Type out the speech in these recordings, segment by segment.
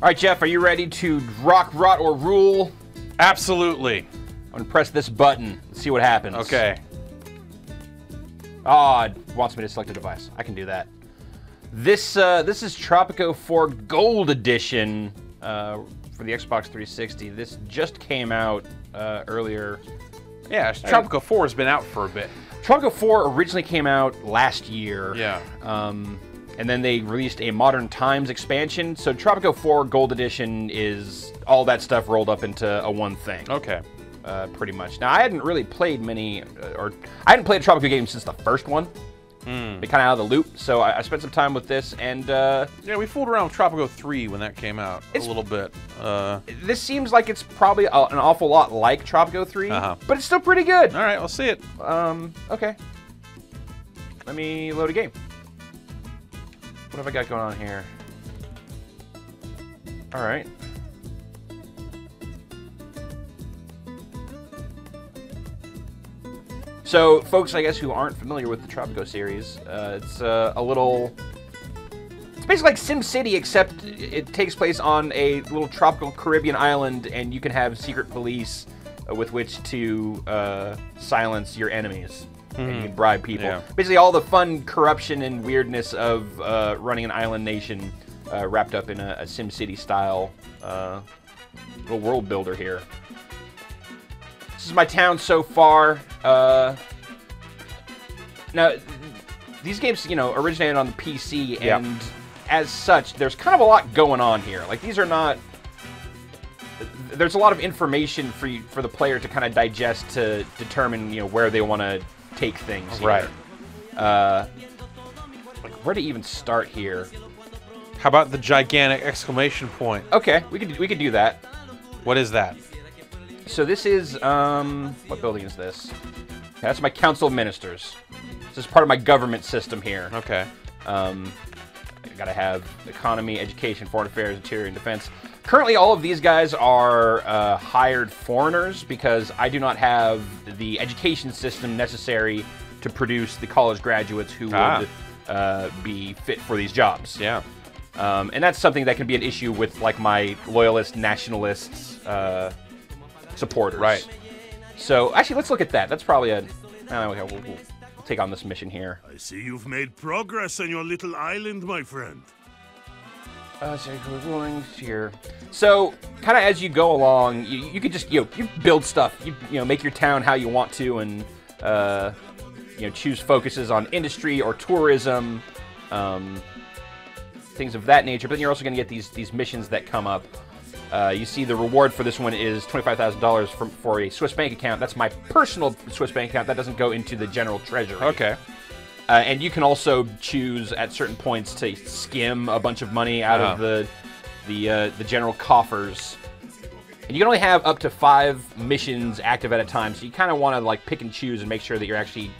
All right, Jeff, are you ready to rock, rot, or rule? Absolutely. I'm going to press this button and see what happens. Okay. Oh, it wants me to select a device. I can do that. This is Tropico 4 Gold Edition for the Xbox 360. This just came out earlier. Yeah, Tropico 4 has been out for a bit. Tropico 4 originally came out last year. Yeah. And then they released a Modern Times expansion. So Tropico 4 Gold Edition is all that stuff rolled up into a one thing. Okay. Pretty much. Now, I hadn't really played many, or I hadn't played a Tropico game since the first one. Been kind of out of the loop, so I spent some time with this, and yeah, we fooled around with Tropico 3 when that came out a little bit. This seems like it's probably an awful lot like Tropico 3, but it's still pretty good. All right, I'll see it. Okay. Let me load a game. What have I got going on here? All right. So, folks, I guess, who aren't familiar with the Tropico series, it's a little... It's basically like SimCity, except it takes place on a little tropical Caribbean island, and you can have secret police with which to silence your enemies. And you can bribe people. Yeah. Basically, all the fun corruption and weirdness of running an island nation wrapped up in a SimCity style little world builder here. This is my town so far. Now, these games, you know, originated on the PC, and as such, there's kind of a lot going on here. Like, these are not... There's a lot of information for the player to kind of digest to determine, you know, where they want to take things here. Right. Like, where to even start here? How about the gigantic exclamation point? Okay, we could do that. What is that? So this is, what building is this? That's my Council of Ministers. This is part of my government system here. Okay. I gotta have economy, education, foreign affairs, interior, and defense. Currently, all of these guys are hired foreigners because I do not have the education system necessary to produce the college graduates who would be fit for these jobs. Yeah. And that's something that can be an issue with, like, my loyalist, nationalists, supporters. Right. So, actually, let's look at that. That's probably a... we'll take on this mission here. I see you've made progress on your little island, my friend. Here. So, kind of as you go along, you could just, you build stuff. You know, make your town how you want to, and you know, choose focuses on industry or tourism, things of that nature. But then you're also going to get these missions that come up. You see the reward for this one is $25,000 for a Swiss bank account. That's my personal Swiss bank account. That doesn't go into the general treasury. Okay. And you can also choose at certain points to skim a bunch of money out of the general coffers. And you can only have up to 5 missions active at a time, so you kind of want to, like, pick and choose and make sure that you're actually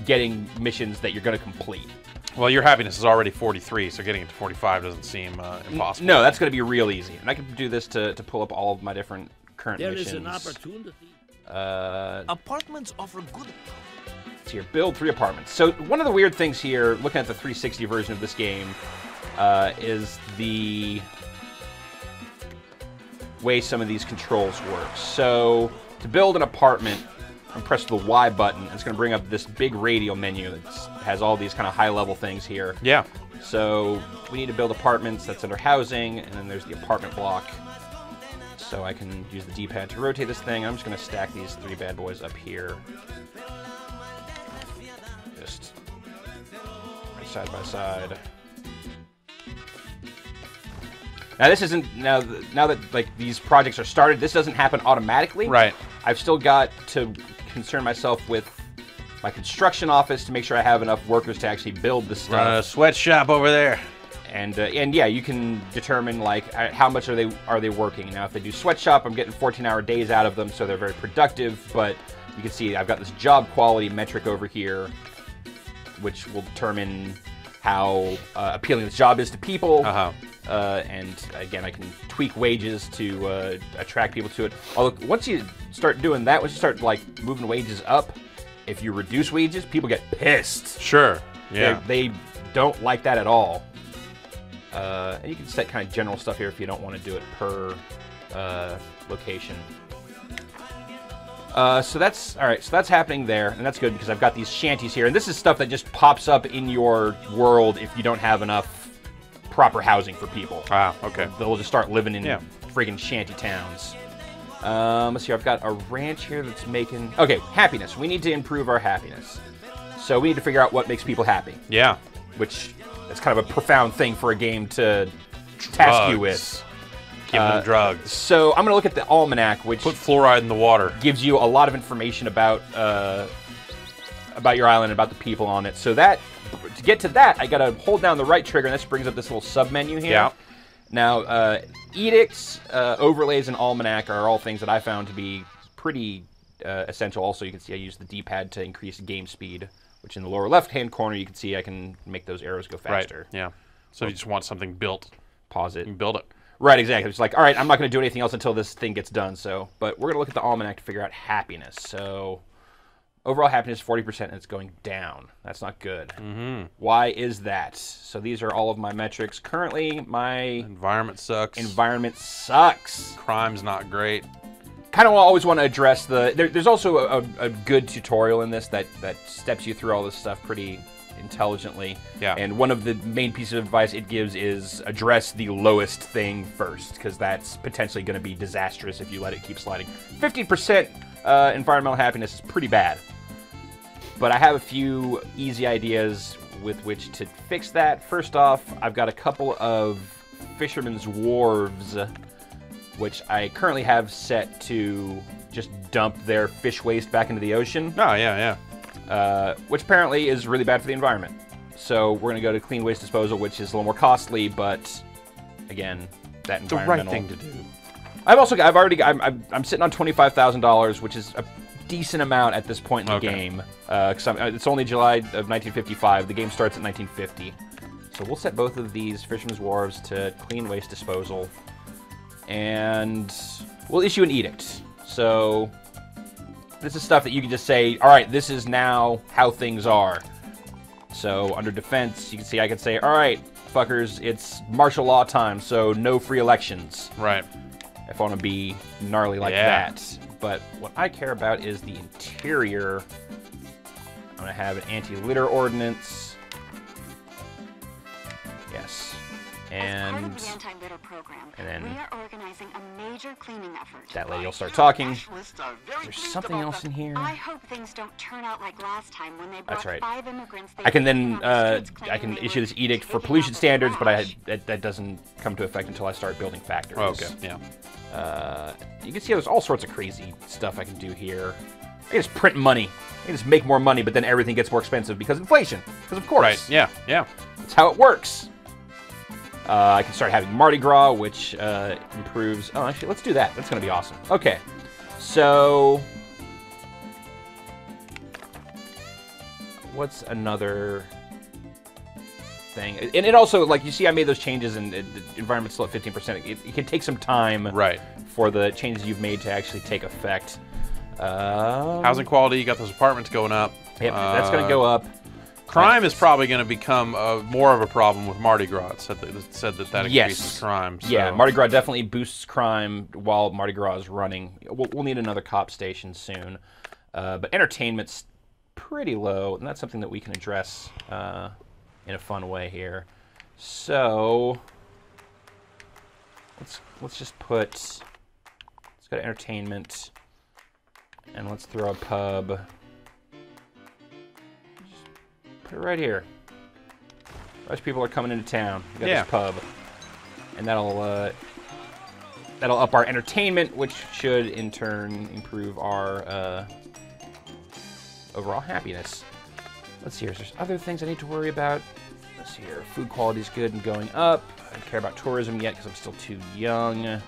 getting missions that you're going to complete. Well, your happiness is already 43, so getting it to 45 doesn't seem impossible. No, that's going to be real easy. And I can do this to pull up all of my different current missions. There is an opportunity. Apartments offer good... Here, build 3 apartments. So one of the weird things here, looking at the 360 version of this game, is the way some of these controls work. So to build an apartment, I'm press the Y button, and it's going to bring up this big radial menu that has all these kind of high-level things here. Yeah. So we need to build apartments. That's under housing, and then there's the apartment block. So I can use the D-pad to rotate this thing. I'm just going to stack these 3 bad boys up here. Just right side by side. Now this isn't now that like these projects are started. This doesn't happen automatically. Right. I've still got to concern myself with my construction office to make sure I have enough workers to actually build this stuff. Run a sweatshop over there. And yeah, you can determine like how much are they working. Now, if they do sweatshop, I'm getting 14-hour days out of them, so they're very productive. But you can see I've got this job quality metric over here, which will determine how appealing this job is to people. And again, I can tweak wages to attract people to it. Although once you start doing that, once you start like moving wages up, if you reduce wages, people get pissed. Sure. Yeah. They don't like that at all. And you can set kind of general stuff here if you don't want to do it per location. So that's all right. So that's happening there, and that's good because I've got these shanties here, and this is stuff that just pops up in your world if you don't have enough proper housing for people. Ah, okay. They'll just start living in friggin' shanty towns. Let's see. I've got a ranch here that's making. Okay, happiness. We need to improve our happiness. So we need to figure out what makes people happy. Yeah. Which is kind of a profound thing for a game to task you with. Give them drugs. So I'm going to look at the Almanac, which put fluoride in the water. Gives you a lot of information about your island, about the people on it. So that to get to that, I got to hold down the right trigger, and this brings up this little sub-menu here. Yeah. Now, edicts, overlays, and Almanac are all things that I found to be pretty essential. Also, you can see I use the D-pad to increase game speed, which in the lower left-hand corner, you can see I can make those arrows go faster. Right, yeah. So if you just want something built, pause it. You can build it. Right, exactly. It's like, all right, I'm not going to do anything else until this thing gets done. So, but we're going to look at the Almanac to figure out happiness. So, overall happiness 40%, and it's going down. That's not good. Mm-hmm. Why is that? So these are all of my metrics. Currently, my environment sucks. Environment sucks. Crime's not great. Kind of always want to address the. There's also a good tutorial in this that steps you through all this stuff pretty intelligently. Yeah. And one of the main pieces of advice it gives is address the lowest thing first, because that's potentially going to be disastrous if you let it keep sliding. 50% environmental happiness is pretty bad. But I have a few easy ideas with which to fix that. First off, I've got a couple of fishermen's wharves, which I currently have set to just dump their fish waste back into the ocean. Oh, yeah, yeah. Which apparently is really bad for the environment. So we're going to go to clean waste disposal, which is a little more costly, but again, that environmental. The right thing to do. I'm sitting on $25,000, which is a decent amount at this point in the game. Because it's only July of 1955. The game starts at 1950. So we'll set both of these fishermen's wharves to clean waste disposal, and we'll issue an edict. So this is stuff that you can just say, all right, this is now how things are. So under defense, you can see I can say, all right, fuckers, it's martial law time, so no free elections. Right. If I want to be gnarly like that. But what I care about is the interior. I'm going to have an anti-litter ordinance. Yes. And, as part of the anti-litter program, then we are organizing a major cleaning effort. That lady will start talking. There's something else in here. I hope things don't turn out like last time when they brought That's right. 5 immigrants. I can then I can issue this edict for pollution standards, but that doesn't come to effect until I start building factories. Oh, okay, yeah. You can see there's all sorts of crazy stuff I can do here. I can just print money. I can just make more money, but then everything gets more expensive because inflation. Because of course. Right. Yeah. Yeah. That's how it works. I can start having Mardi Gras, which improves... Oh, actually, let's do that. That's going to be awesome. Okay. So... what's another thing? And it also, like, you see I made those changes and the environment's still at 15%. It can take some time for the changes you've made to actually take effect. Housing quality, you got those apartments going up. Yep, that's going to go up. Crime is probably going to become more of a problem with Mardi Gras. It said that increases crime. So. Yeah, Mardi Gras definitely boosts crime while Mardi Gras is running. We'll need another cop station soon. But entertainment's pretty low, and that's something that we can address in a fun way here. So let's just let's go to entertainment, and let's throw a pub. Put it right here. Most people are coming into town. We got this pub, and that'll up our entertainment, which should in turn improve our overall happiness. Let's see here. There's other things I need to worry about. Let's see here. Food quality is good and going up. I don't care about tourism yet because I'm still too young. A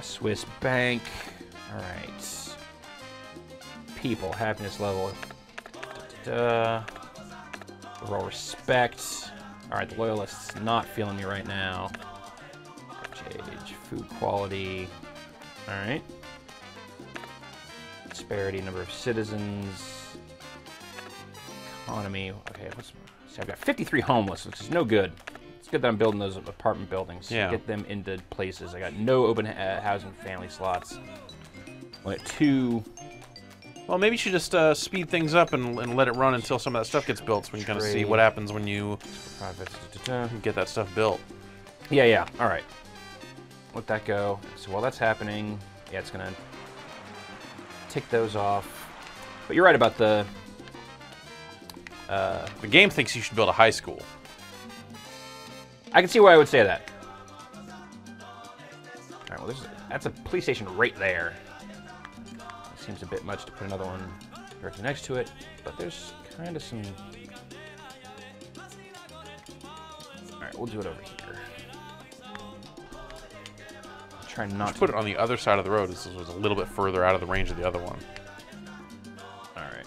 Swiss bank. All right. People happiness level. Overall respect. All right, the loyalist's not feeling me right now. Age, food quality. All right. Disparity, number of citizens. Economy. Okay, see, I've got 53 homeless, which is no good. It's good that I'm building those apartment buildings. Yeah. Get them into places. I got no open housing family slots. Only 2. Well, maybe you should just speed things up and let it run until some of that stuff gets built, so we can kind of see what happens when you get that stuff built. Yeah. All right. Let that go. So while that's happening, yeah, it's gonna tick those off. But you're right about the. The game thinks you should build a high school. I can see why I would say that. All right. Well, that's a police station right there. Seems a bit much to put another one directly next to it, but there's kind of some... Alright, we'll do it over here. Try not to... put it on the other side of the road. This was a little bit further out of the range of the other one. Alright.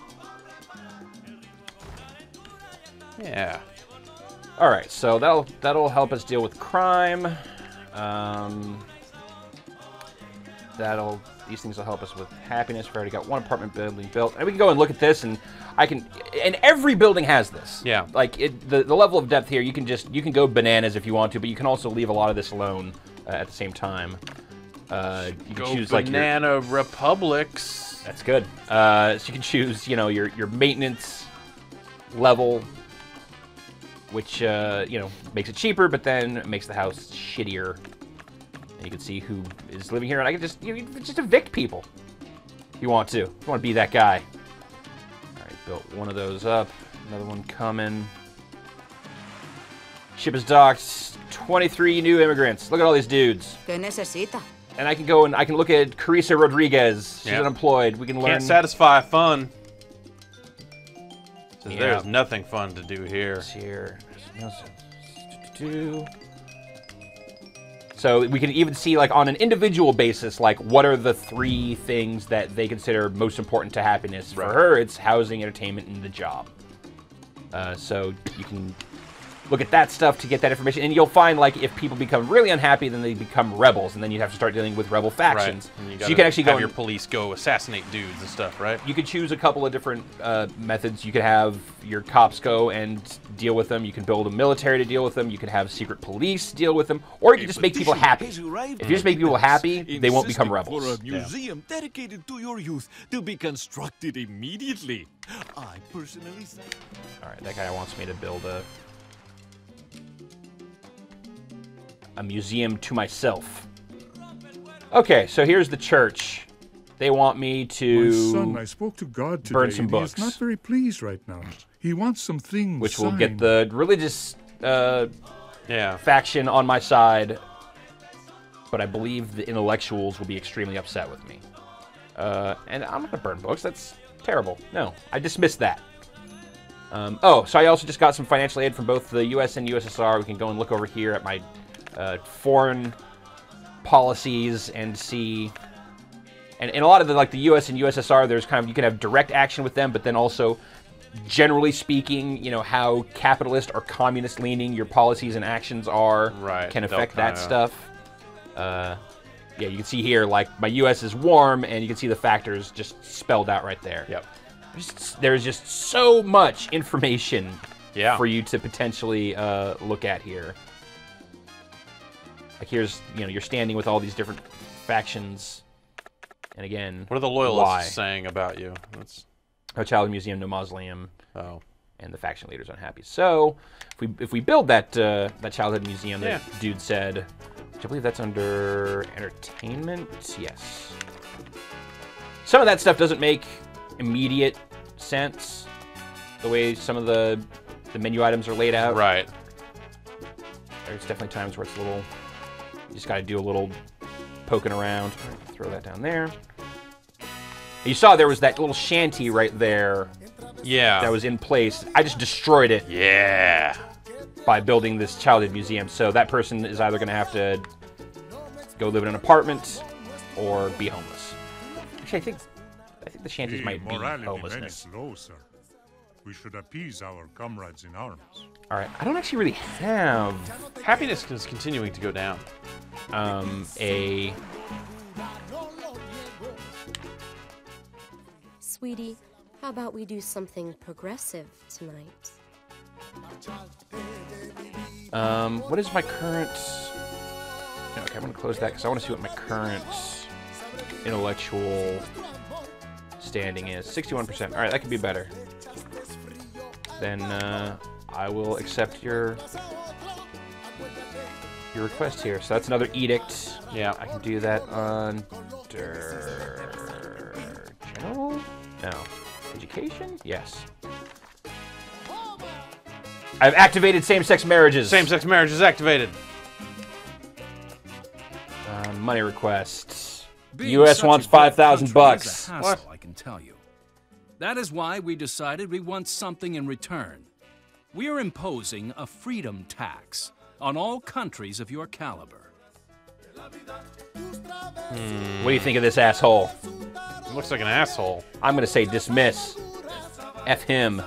Yeah. Alright, so that'll help us deal with crime. These things will help us with happiness. We've already got one apartment building built. And we can go and look at this, and and every building has this. Yeah. Like, the level of depth here, you can go bananas if you want to, but you can also leave a lot of this alone at the same time. You can choose, like, Banana Republics. That's good. So you can choose, your maintenance level, which, makes it cheaper, but then makes the house shittier. And you can see who is living here, and I can just just evict people if you want to. If you want to be that guy. All right, built one of those up. Another one coming. Ship is docked. 23 new immigrants. Look at all these dudes. ¿Qué necesita? And I can go and I can look at Carissa Rodriguez. She's unemployed. We can learn. Can't satisfy fun. Says Yeah. there's nothing fun to do here. Here. So we can even see, like, on an individual basis, like, what are the 3 things that they consider most important to happiness. For her, it's housing, entertainment, and the job. So you can look at that stuff to get that information. And you'll find, like, if people become really unhappy, then they become rebels. And then you have to start dealing with rebel factions. Right. So you can actually have go your police go assassinate dudes and stuff, right? You could choose a couple of different methods. You could have your cops go and deal with them. You can build a military to deal with them. You could have secret police deal with them. Or you can just make people happy. If you just make people happy, they won't become rebels. For a museum dedicated to your youth to be constructed immediately. I personally say... All right, that guy wants me to build a museum to myself. Okay, so here's the church. They want me to My son, I spoke to God today, burn some and books. He's not very pleased right now. He wants some things which will signed. get the religious faction on my side, but I believe the intellectuals will be extremely upset with me. And I'm not gonna burn books. That's terrible. No, I dismissed that. So I also just got some financial aid from both the U.S. and USSR. We can go and look over here at my foreign policies and see. And in a lot of the U.S. and USSR, there's kind of, you can have direct action with them, but then also, generally speaking, how capitalist or communist leaning your policies and actions are can affect that stuff. Yeah, you can see here, like, my U.S. is warm, and you can see the factors just spelled out right there. Yep. There's just so much information for you to potentially look at here. Like, here's, you're standing with all these different factions. And again, what are the loyalists saying about you? That's... No childhood museum, no mausoleum. Oh. And the faction leader's unhappy. So, if we build that childhood museum that dude said, which I believe that's under entertainment, yes. Some of that stuff doesn't make immediate sense, the way some of the menu items are laid out. Right. There's definitely times where it's a little, you just got to do a little poking around. Throw that down there. You saw there was that little shanty right there. Yeah. That was in place. I just destroyed it. Yeah. By building this childhood museum. So that person is either going to have to go live in an apartment or be homeless. Actually, I think the shanties might be homelessness. Low, sir. We should appease our comrades in arms. All right, I don't actually really have... Happiness is continuing to go down. Sweetie, how about we do something progressive tonight? What is my current... Okay, I'm going to close that because I want to see what my current intellectual standing is. 61%. All right, that could be better. Then I will accept your request here. So that's another edict. Yeah. I can do that under general? No. Education? Yes. I've activated same-sex marriages. Same-sex marriage is activated. Money requests. Being U.S. such a wants great 5,000 country bucks. is a hassle, I can tell you. That is why we decided we want something in return. We are imposing a freedom tax on all countries of your caliber. What do you think of this asshole? Looks like an asshole. I'm gonna say dismiss. F him.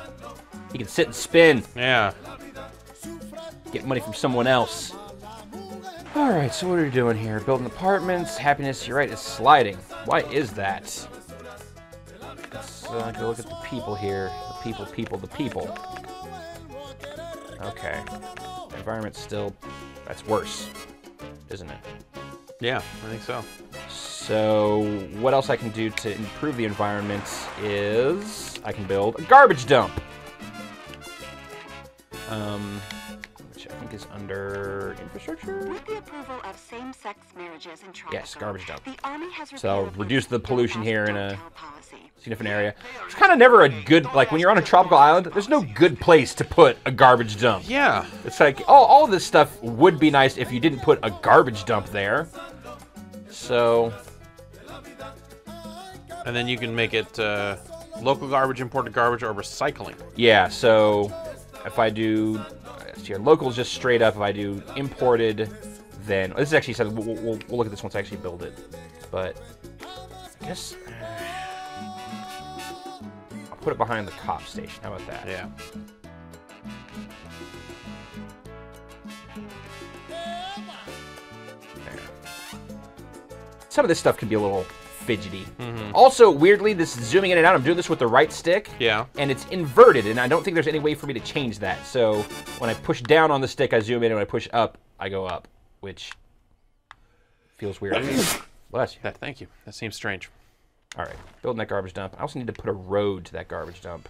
He can sit and spin. Yeah. Get money from someone else. Alright, so what are we doing here? Building apartments. Happiness, you're right, it's sliding. Why is that? Let's go look at the people here. The people. Okay. The environment's still... That's worse, isn't it? Yeah, I think so. So, what else I can do to improve the environment is... I can build a garbage dump. Which I think is under infrastructure? With the approval of same-sex marriages in Tropico, Yes, garbage dump. the Army has So I'll repealed reduce the its pollution here in don't a tell policy. significant area. It's kind of never a good, like when you're on a tropical island, there's no good place to put a garbage dump. Yeah. It's like, all of this stuff would be nice if you didn't put a garbage dump there. So... And then you can make it local garbage, imported garbage, or recycling. Yeah, so if I do... Here, local is just straight up. If I do imported, then... This is actually... We'll look at this once I actually build it. But... I guess... I'll put it behind the cop station. How about that? Yeah. There. Some of this stuff can be a little fidgety. Also, weirdly, this is zooming in and out. I'm doing this with the right stick. Yeah. And it's inverted, and I don't think there's any way for me to change that. So when I push down on the stick, I zoom in, and when I push up, I go up, which feels weird. Bless you. Thank you. That seems strange. All right, building that garbage dump. I also need to put a road to that garbage dump,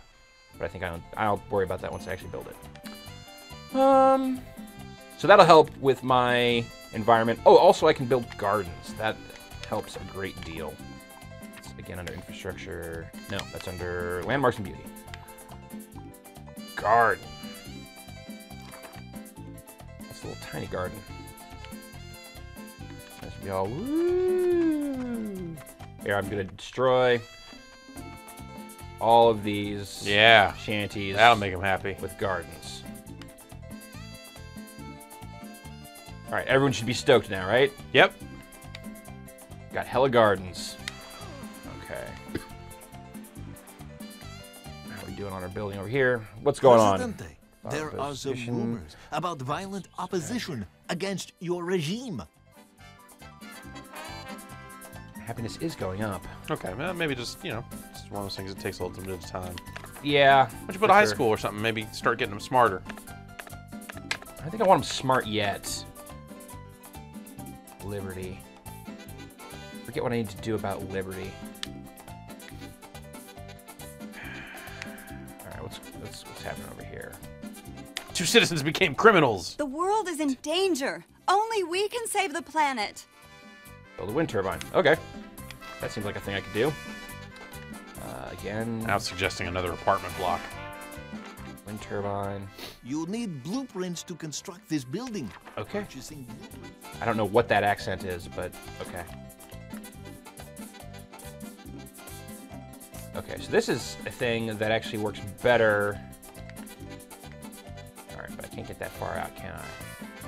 but I think I'll worry about that once I actually build it. So that'll help with my environment. Oh, also I can build gardens. That helps a great deal. It's again under infrastructure. No, that's under landmarks and beauty. Garden. That's a little tiny garden. That's gonna be all woo. Here, I'm gonna destroy all of these shanties. That'll make them happy. With gardens. All right, everyone should be stoked now, right? Yep. Got hella gardens. Okay. How are we doing on our building over here? What's going on? Presidente, there are some rumors about violent opposition against your regime. Happiness is going up. Okay, well, maybe just, you know, it's one of those things that takes a little bit of time. Yeah. Why don't you put a high school or something? Maybe start getting them smarter. I don't think I want them smart yet. Liberty. Forget what I need to do about liberty. All right, what's happening over here? 2 citizens became criminals. The world is in danger. Only we can save the planet. Build a wind turbine. Okay. That seems like a thing I could do. Again. Now it's suggesting another apartment block. Wind turbine. You'll need blueprints to construct this building. Okay. Purchasing blueprints. I don't know what that accent is, but okay. Okay, so this is a thing that actually works better. All right, but I can't get that far out, can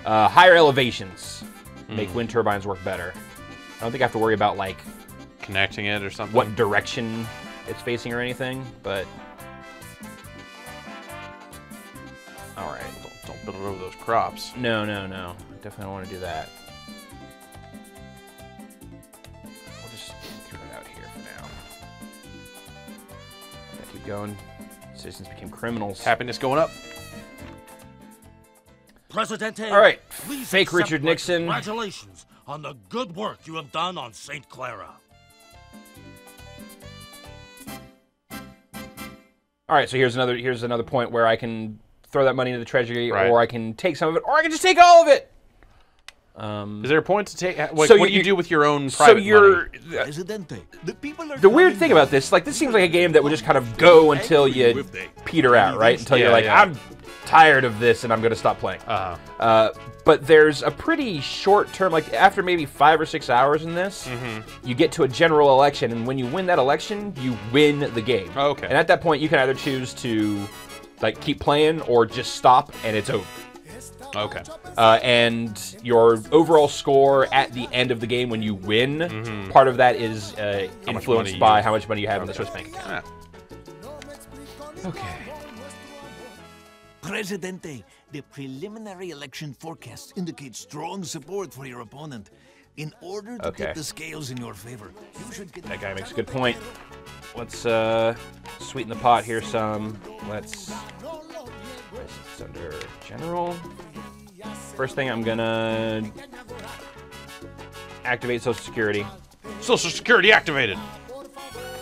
I? Higher elevations make wind turbines work better. I don't think I have to worry about, like... Connecting it or something? What direction it's facing or anything, but... All right. Don't build it over those crops. No. Definitely don't want to do that. We'll just throw it out here for now. Keep going. Citizens became criminals. Happiness going up. Presidente, All right, please fake accept Richard my Nixon. Congratulations on the good work you have done on St. Clara. All right, so here's another point where I can throw that money into the treasury, Right. or I can take some of it, or I can just take all of it. Is there a point to take? Like, So what do you do with your own So private you're money? Presidente, the people are the weird coming thing down. about this, like this seems like a game that would just kind of go until you peter out, right? Until you're like, I'm tired of this and I'm going to stop playing. But there's a pretty short term, like after maybe 5 or 6 hours in this, you get to a general election, and when you win that election, you win the game. Oh, okay. And at that point, you can either choose to like keep playing or just stop, and it's over. Okay. And your overall score at the end of the game when you win, part of that is influenced by how much money you have in the Swiss bank account. Okay. Presidente, the preliminary election forecasts indicate strong support for your opponent. In order to Okay. get the scales in your favor, you should get... That guy makes a good point. Let's sweeten the pot here some. Let's... It's under general. First thing, I'm gonna activate Social Security. Social Security activated.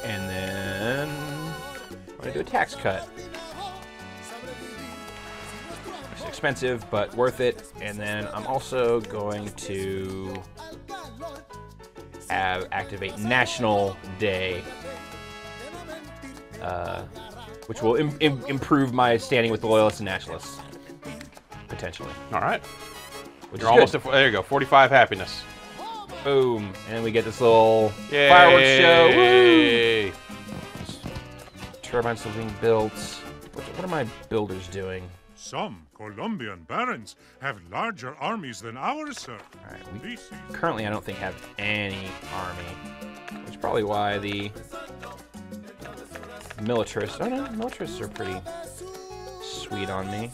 And then I'm gonna do a tax cut. It's expensive, but worth it. And then I'm also going to activate National Day, which will improve my standing with the Loyalists and Nationalists, potentially. All right. Which You're is almost good. at, there you go, 45 happiness. Boom. And then we get this little Yay. fireworks show. Woo! Turbines still being built. What are my builders doing? Some Colombian barons have larger armies than ours, sir. All right, we currently, I don't think, have any army, which is probably why the militarists... Oh, no, militarists are pretty sweet on me.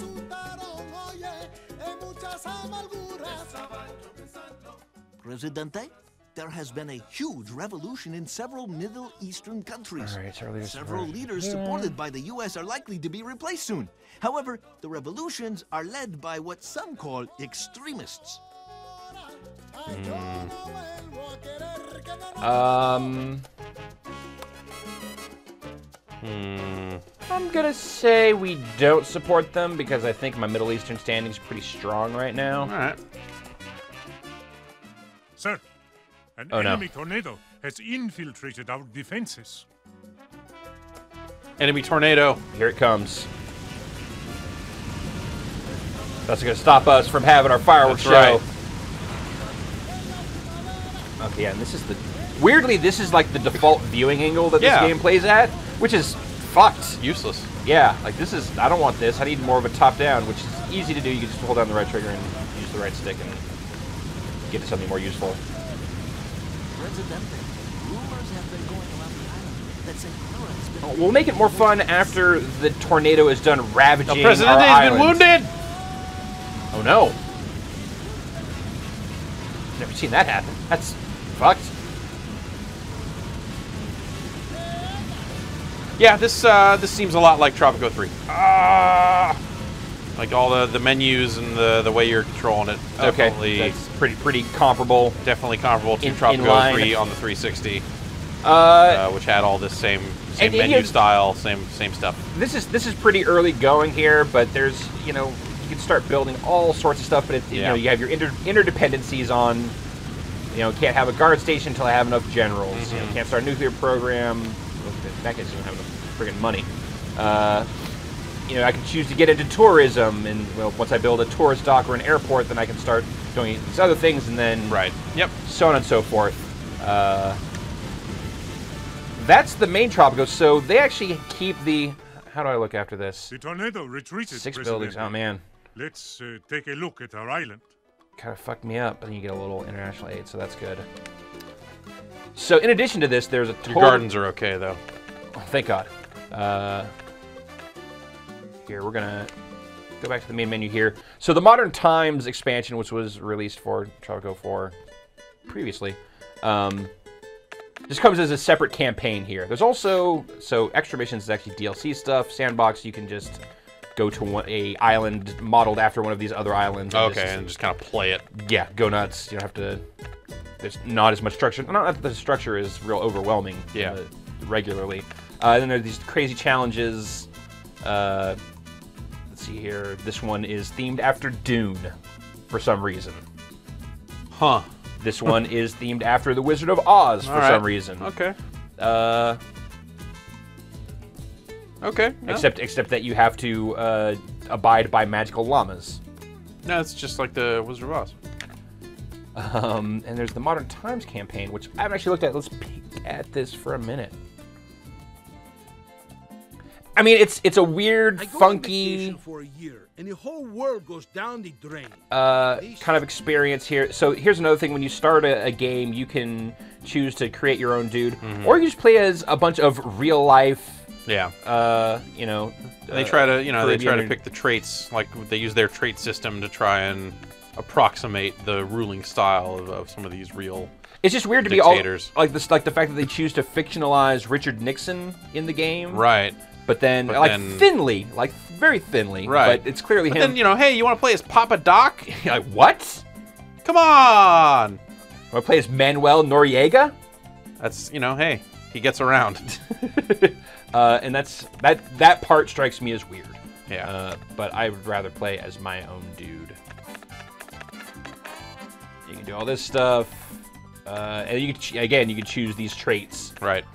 Presidente, there has been a huge revolution in several Middle Eastern countries. All right, Several leaders supported by the U.S. are likely to be replaced soon. However, the revolutions are led by what some call extremists. I'm gonna say we don't support them because I think my Middle Eastern standing is pretty strong right now. All right. Sir, an enemy tornado has infiltrated our defenses. Enemy tornado. Here it comes. That's gonna stop us from having our fireworks show. Right. Okay, yeah, and this is the... Weirdly, this is like the default viewing angle that this game plays at, which is fucked. Useless. Yeah, like this is... I don't want this. I need more of a top-down, which is easy to do. You can just hold down the right trigger and use the right stick and get to something more useful. Presidente, rumors have been going around the island that St. Clara has been... We'll make it more fun after the tornado is done ravaging The Presidente our has been island. wounded! Oh no. Never seen that happen. That's fucked. Yeah, this seems a lot like Tropico 3. Like all the menus and the way you're controlling it. Definitely, okay, that's pretty comparable. Definitely comparable to in Tropico line. 3 on the 360, which had all this same and menu style, same stuff. This is pretty early going here, but there's you can start building all sorts of stuff. But you have your interdependencies on. Can't have a guard station until I have enough generals. Can't start a nuclear program. That guy's don't have enough friggin' money. I can choose to get into tourism, and once I build a tourist dock or an airport, then I can start doing these other things, and then so on and so forth. That's the main Tropico. So they actually keep the. How do I look after this? The tornado retreated. 6 buildings. Oh man. Let's take a look at our island. Kind of fucked me up, but then you get a little international aid, so that's good. So in addition to this, there's a Your gardens are okay though. Oh, thank God. Here, we're gonna go back to the main menu here. So the Modern Times expansion, which was released for Tropico 4 previously, just comes as a separate campaign here. There's also, so extra missions is actually DLC stuff. Sandbox, you can just go to a island modeled after one of these other islands. And and just kind of play it. Yeah, go nuts. You don't have to. There's not as much structure. Not that the structure is real overwhelming. Yeah. Regularly. Then there are these crazy challenges. Let's see here. This one is themed after Dune, for some reason. Huh. This one is themed after The Wizard of Oz for some reason. Okay. Okay. No. Except that you have to abide by magical llamas. No, it's just like the Wizard of Oz. And there's the Modern Times campaign, which I haven't actually looked at. Let's peek at this for a minute. I mean, it's a weird, funky for a year, and the whole world goes down the drain. Kind of experience here. So here's another thing: when you start a game, you can choose to create your own dude, or you just play as a bunch of real life. Yeah. You know. They try to pick the traits. Like they use their trait system to try and approximate the ruling style of some of these real. It's just weird dictators. To be all like this, like the fact that they choose to fictionalize Richard Nixon in the game. Right. But then, thinly, like very thinly, right? But it's clearly him. Then hey, you want to play as Papa Doc? Like what? Come on! Want to play as Manuel Noriega? That's hey, he gets around. And that part strikes me as weird. Yeah. But I would rather play as my own dude. You can do all this stuff, and you can choose these traits. Right.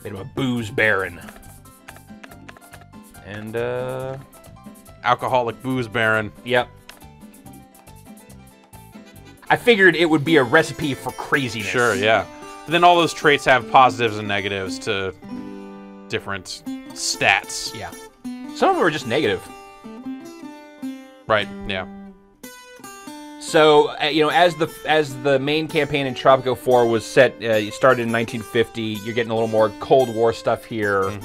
Made him a booze baron. And, alcoholic booze baron. Yep. I figured it would be a recipe for craziness. Sure, yeah. But then all those traits have positives and negatives to different stats. Yeah. Some of them are just negative. Right, yeah. So, as the main campaign in Tropico 4 was set, it started in 1950, you're getting a little more Cold War stuff here.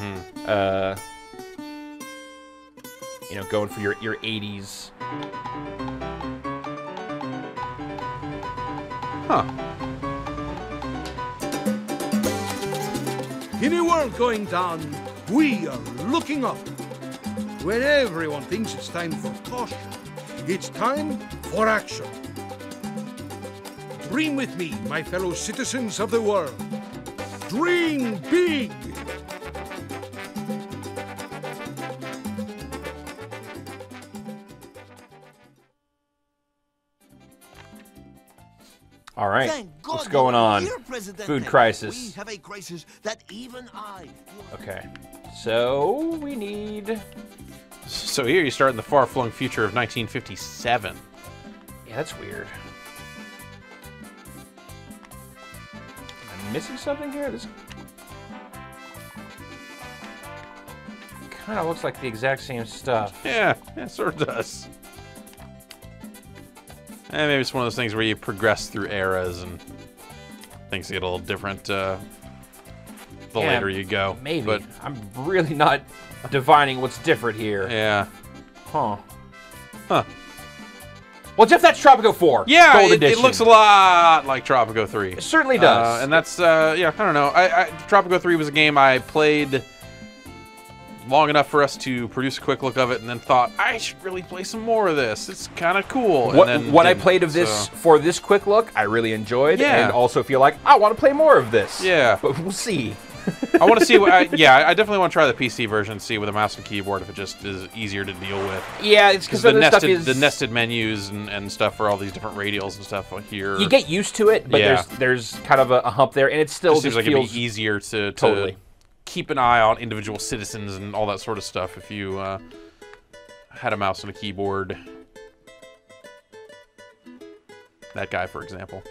Going for your 80s. Huh. In a world going down, we are looking up. When everyone thinks it's time for caution, it's time for action. Dream with me, my fellow citizens of the world. Dream big! All right, what's going on? Food crisis. We have a crisis that even I... Okay, so we need... So here you start in the far-flung future of 1957. Yeah, that's weird. Am I missing something here? This kind of looks like the exact same stuff. Yeah, it sort of does. And maybe it's one of those things where you progress through eras and things get a little different the later you go. Maybe. But I'm really not divining what's different here. Yeah. Huh. Well, Jeff, that's Tropico 4. Yeah, Gold Edition. It looks a lot like Tropico 3. It certainly does. And that's, yeah, I don't know. Tropico 3 was a game I played long enough for us to produce a quick look of it, and then thought, I should really play some more of this. It's kind of cool. What I played of this for this quick look, I really enjoyed, and also feel like I want to play more of this. Yeah. But we'll see. I want to see what, I definitely want to try the PC version, see with a mouse and keyboard if it just is easier to deal with. Yeah, it's because the nested menus and stuff for all these different radials and stuff here. You get used to it, but there's kind of a hump there, and it still seems like it'd be easier to keep an eye on individual citizens and all that sort of stuff if you had a mouse and a keyboard. That guy, for example.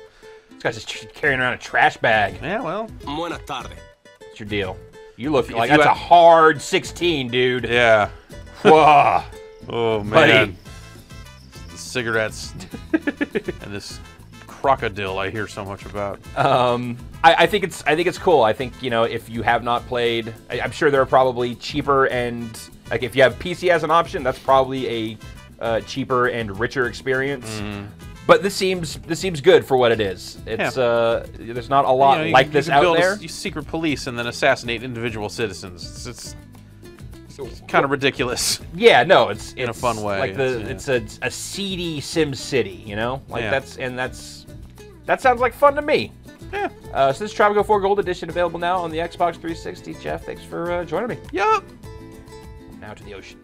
This guy's just carrying around a trash bag. Yeah, well. Buena tarde. What's your deal? You look like that's a hard 16, dude. Yeah. Whoa. Oh, man. Buddy. The cigarettes and this crocodile I hear so much about. I think it's cool. I think, if you have not played, I'm sure there are probably cheaper and like if you have PC as an option, that's probably a cheaper and richer experience. But this seems good for what it is. It's there's not a lot like this out there. You secret police and then assassinate individual citizens. It's kind of ridiculous. Yeah, no, it's in a fun way. Like it's a seedy Sim City, you know? Like that sounds like fun to me. Yeah. So this is Tropico 4 Gold Edition available now on the Xbox 360. Jeff, thanks for joining me. Yup. Now to the ocean.